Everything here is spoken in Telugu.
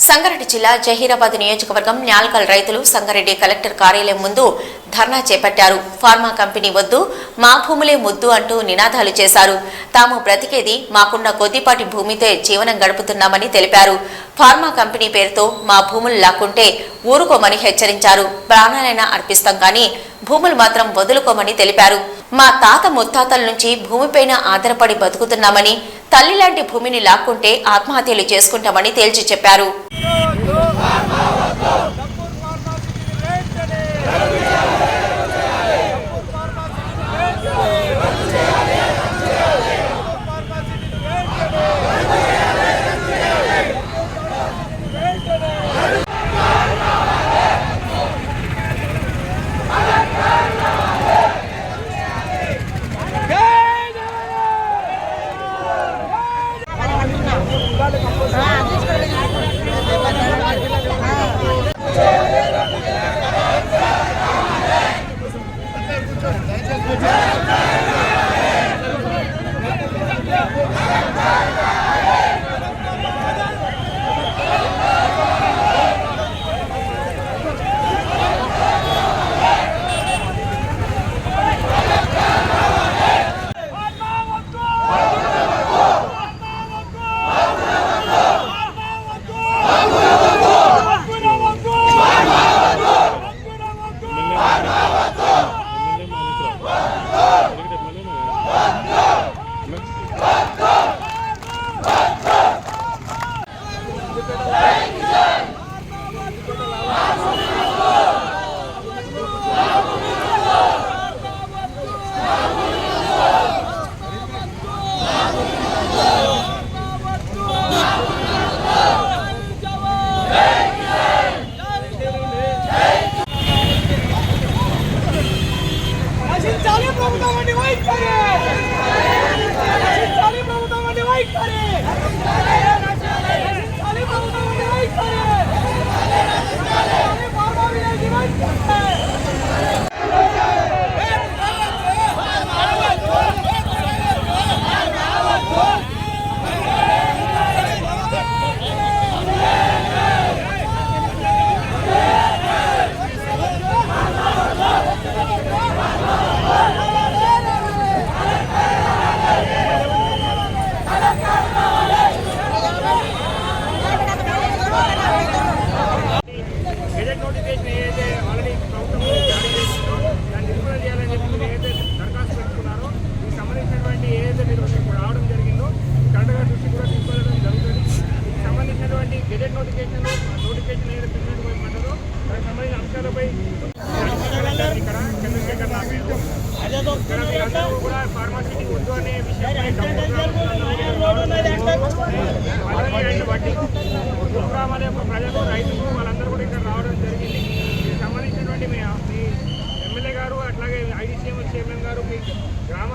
సంగారెడ్డి జిల్లా జహీరాబాద్ నియోజకవర్గం న్యాల్కల్ రైతులు సంగారెడ్డి కలెక్టర్ కార్యాలయం ముందు ధర్నా చేపట్టారు. ఫార్మా కంపెనీ వద్దు, మా భూములే ముద్దు అంటూ నినాదాలు చేశారు. తాము బ్రతికేది మాకున్న కొద్దిపాటి భూమితో జీవనం గడుపుతున్నామని తెలిపారు. ఫార్మా కంపెనీ పేరుతో మా భూములు లాక్కుంటే ఊరుకోమని హెచ్చరించారు. ప్రాణాలైనా అర్పిస్తాం కానీ భూములు మాత్రం వదులుకోమని తెలిపారు. మా తాత ముత్తాతల నుంచి భూమిపైన ఆధారపడి బతుకుతున్నామని, తల్లి లాంటి భూమిని లాక్కుంటే ఆత్మహత్యలు చేసుకుంటామని తేల్చి చెప్పారు. ప్రజలు రైతులు వాళ్ళందరూ కూడా ఇక్కడ రావడం జరిగింది. దీనికి సంబంధించినటువంటి మీ ఎమ్మెల్యే గారు అట్లాగే ఐడీసీఎం చైర్మన్ గారు మీ గ్రామ